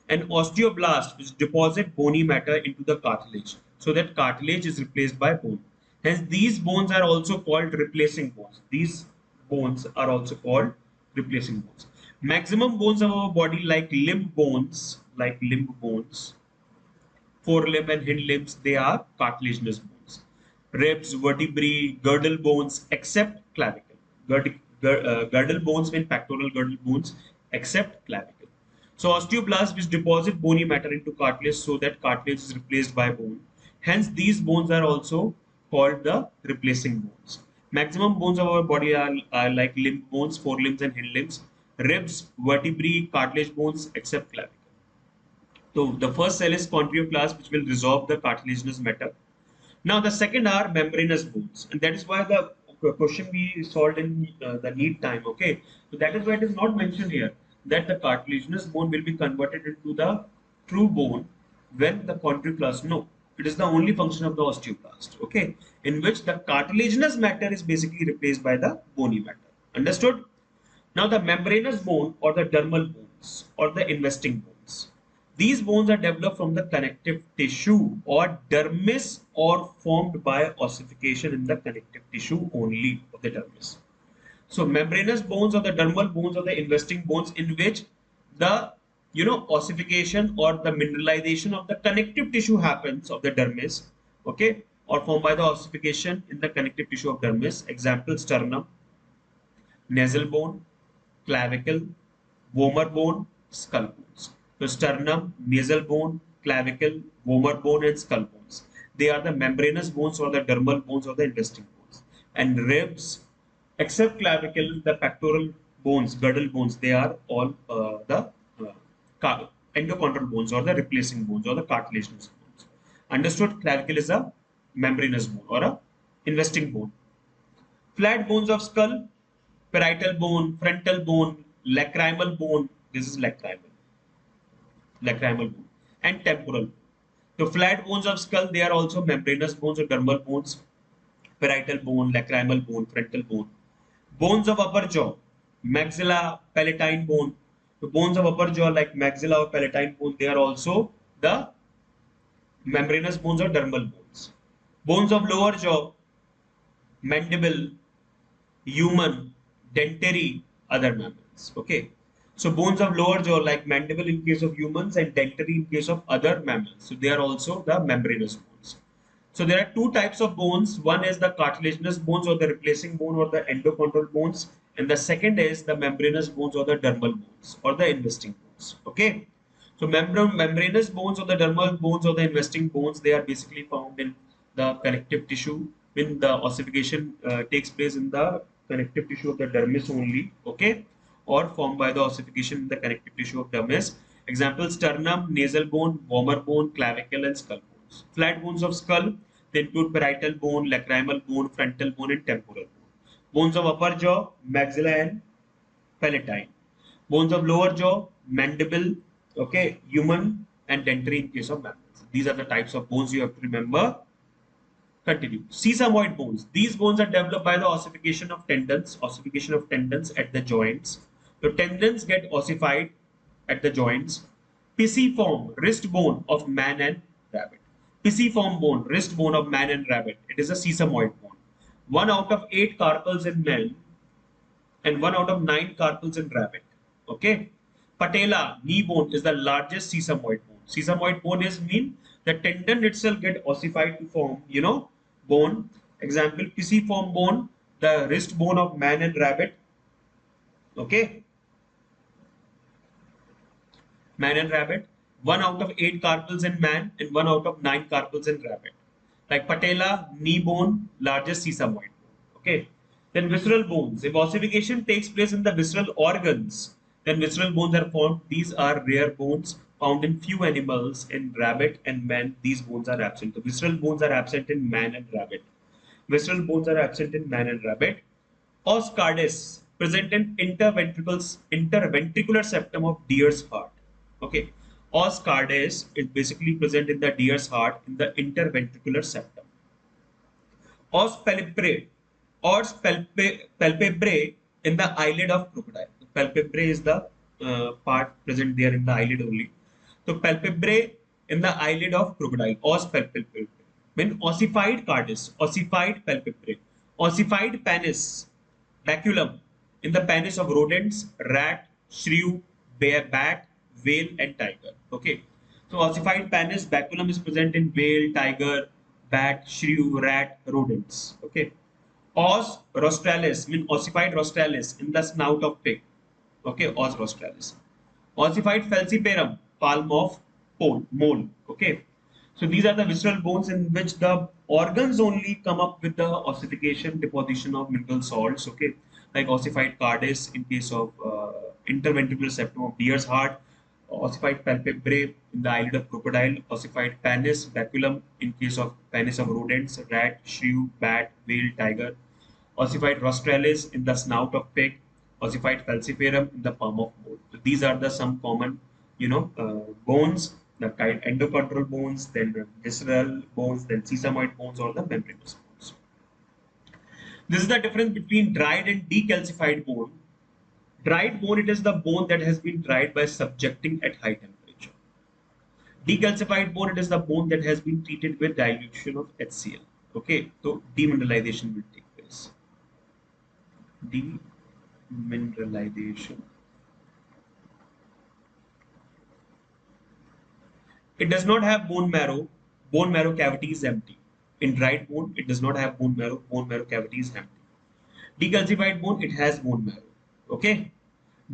and osteoblast, which deposit bony matter into the cartilage, so that cartilage is replaced by bone. Hence, these bones are also called replacing bones. These bones are also called replacing bones. Maximum bones of our body, like limb bones, forelimb and hind limbs, they are cartilaginous bones. Ribs, vertebrae, girdle bones, except clavicle. Girdle bones mean pectoral girdle bones, except clavicle. So osteoblasts, which deposit bony matter into cartilage so that cartilage is replaced by bone. Hence, these bones are also called the replacing bones. Maximum bones of our body are like limb bones, forelimbs and hind limbs, ribs, vertebrae, cartilage bones, except clavicle. So the first cell is chondroclast, which will resorb the cartilaginous matter. Now the second are membranous bones, and that is why the question we solved in the Neet time. Okay, so that is why it is not mentioned here that the cartilaginous bone will be converted into the true bone when the chondroclast. No, it is the only function of the osteoblast. Okay, in which the cartilaginous matter is basically replaced by the bony matter. Understood? Now the membranous bone or the dermal bones or the investing bones. These bones are developed from the connective tissue or dermis or formed by ossification in the connective tissue only of the dermis. So membranous bones or the dermal bones or the investing bones in which the ossification or the mineralization of the connective tissue happens of the dermis, okay, or formed by the ossification in the connective tissue of dermis. Example: sternum, nasal bone, clavicle, vomer bone, skull bones. So sternum, nasal bone, clavicle, vomer bone, and skull bones. They are the membranous bones or the dermal bones or the investing bones. And ribs, except clavicle, the pectoral bones, girdle bones, they are all the endochondral bones or the replacing bones or the cartilaginous bones. Understood? Clavicle is a membranous bone or a investing bone. Flat bones of skull, parietal bone, frontal bone, lacrimal bone. This is lacrimal bone, and temporal bone. The flat bones of skull, they are also membranous bones or dermal bones, parietal bone, lacrimal bone, frontal bone. Bones of upper jaw, maxilla, palatine bone. The bones of upper jaw, like maxilla or palatine bone, they are also the membranous bones or dermal bones. Bones of lower jaw, mandible, human, dentary, other mammals. Okay. So bones of lower jaw like mandible in case of humans and dentary in case of other mammals. So they are also the membranous bones. So there are two types of bones. One is the cartilaginous bones or the replacing bone or the endochondral bones. And the second is the membranous bones or the dermal bones or the investing bones. Okay. So membranous bones or the dermal bones or the investing bones, they are basically found in the connective tissue when the ossification takes place in the connective tissue of the dermis only, okay, or formed by the ossification in the connective tissue of dermis. Example: sternum, nasal bone, vomer bone, clavicle, and skull bones. Flat bones of skull, they include parietal bone, lacrimal bone, frontal bone, and temporal bone. Bones of upper jaw, maxilla and palatine. Bones of lower jaw, mandible, okay, human, and dentary in case of mammals. These are the types of bones you have to remember. Continue. Sesamoid bones. These bones are developed by the ossification of tendons at the joints. The tendons get ossified at the joints. Pisiform wrist bone of man and rabbit. Pisiform bone, wrist bone of man and rabbit. It is a sesamoid bone. 1 out of 8 carpals in men and 1 out of 9 carpals in rabbit. Okay. Patella knee bone is the largest sesamoid bone. Sesamoid bone is mean the tendon itself get ossified to form, bone. Example, pisiform bone, the wrist bone of man and rabbit. Okay. Man and rabbit. 1 out of 8 carpals in man and 1 out of 9 carpals in rabbit. Like patella, knee bone, largest sesamoid bone. Okay. Then visceral bones. If ossification takes place in the visceral organs, then visceral bones are formed. These are rare bones found in few animals. In rabbit and man, these bones are absent. The visceral bones are absent in man and rabbit. Visceral bones are absent in man and rabbit. Os cardis present in interventricular septum of deer's heart. Okay. Os cardis is basically present in the deer's heart in the interventricular septum. Os palpebrae, palpebrae in the eyelid of crocodile. Palpebrae is the part present there in the eyelid only. So palpebrae in the eyelid of crocodile. Os palpebrae. When ossified cardis, ossified palpebrae, ossified panis, baculum in the penis of rodents, rat, shrew, bear, bat, whale, and tiger. Okay. So ossified penis, baculum is present in whale, tiger, bat, shrew, rat, rodents. Okay. Os rostralis means ossified rostralis in the snout of pig. Okay. Os rostralis. Ossified falciparum, palm of mole. Okay. So these are the visceral bones in which the organs only come up with the ossification, deposition of mineral salts. Okay, like ossified cardis in case of interventricular septum of deer's heart, ossified palpebrae in the eyelid of crocodile, ossified panis, baculum in case of penis of rodents, rat, shrew, bat, whale, tiger, ossified rostralis in the snout of pig, ossified falciparum in the palm of mole. So these are the some common, bones. The kind endochondral bones, then visceral bones, then sesamoid bones, or the membranous bones. This is the difference between dried and decalcified bone. Dried bone, it is the bone that has been dried by subjecting at high temperature. Decalcified bone, it is the bone that has been treated with dilution of HCl. Okay, so demineralization will take place. Demineralization. It does not have bone marrow. Bone marrow cavity is empty. In dried bone, it does not have bone marrow. Bone marrow cavity is empty. Decalcified bone, it has bone marrow. Okay.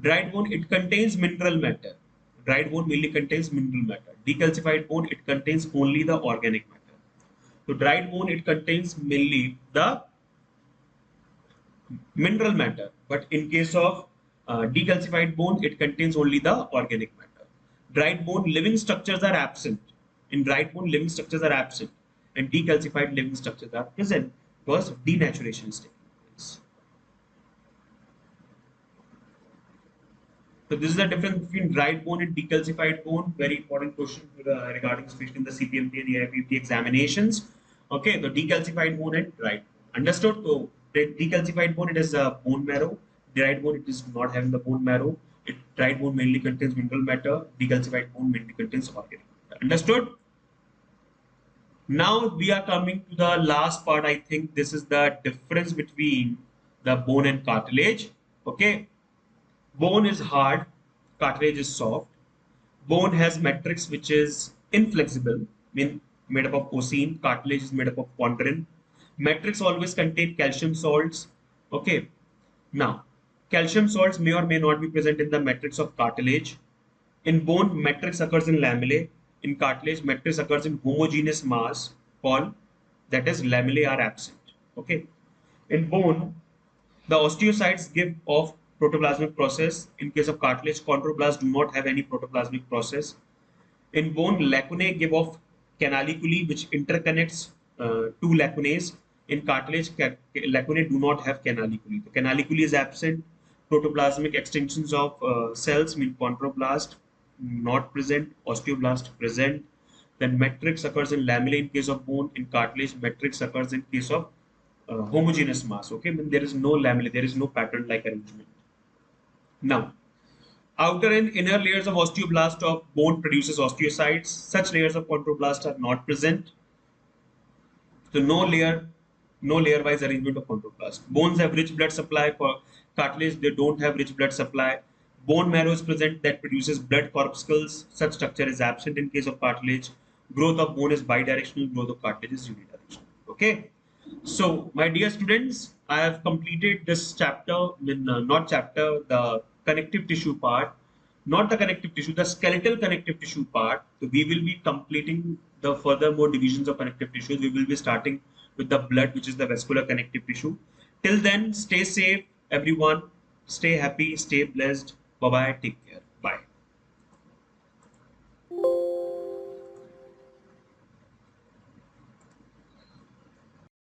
Dried bone, it contains mineral matter. Dried bone mainly contains mineral matter. Decalcified bone, it contains only the organic matter. So dried bone, it contains mainly the mineral matter. But in case of decalcified bone, it contains only the organic matter. Dried bone, living structures are absent. In dried bone, living structures are absent, and decalcified living structures are present because denaturation is taking place. So this is the difference between dried bone and decalcified bone. Very important question regarding especially in the CPMT and the AIPMT examinations. Okay, the decalcified bone and dried bone. Understood? So the decalcified bone, it is a bone marrow. Dried bone, it is not having the bone marrow. Dried bone mainly contains mineral matter. Decalcified bone mainly contains organic matter. Understood? Now we are coming to the last part. I think this is the difference between the bone and cartilage. Okay. Bone is hard, cartilage is soft. Bone has matrix which is inflexible, made up of osine. Cartilage is made up of chondrin. Matrix always contain calcium salts. Okay. Now, calcium salts may or may not be present in the matrix of cartilage. In bone, matrix occurs in lamellae. In cartilage, matrix occurs in homogeneous mass called, that is, lamellae are absent. Okay. In bone, the osteocytes give off protoplasmic process. In case of cartilage, chondroblasts do not have any protoplasmic process. In bone, lacunae give off canaliculi, which interconnects two lacunae. In cartilage, lacunae do not have canaliculi. The canaliculi is absent. Protoplasmic extensions of cells mean chondroblast not present, osteoblast present. Then matrix occurs in lamellae in case of bone. In cartilage, matrix occurs in case of homogeneous mass. Okay, when there is no lamellae, there is no pattern-like arrangement. Now, Outer and inner layers of osteoblast of bone produces osteocytes. Such layers of chondroblast are not present. So no layer-wise arrangement of chondroblast. Bones have rich blood supply. For cartilage, they don't have rich blood supply. Bone marrow is present that produces blood corpuscles. Such structure is absent in case of cartilage. Growth of bone is bidirectional. Growth of cartilage is unidirectional. Okay. So, my dear students, I have completed this chapter, not chapter, the connective tissue part, not the connective tissue, the skeletal connective tissue part. So, we will be completing the furthermore divisions of connective tissues. We will be starting with the blood, which is the vascular connective tissue. Till then, stay safe, everyone. Stay happy, stay blessed. Bye bye. Take care.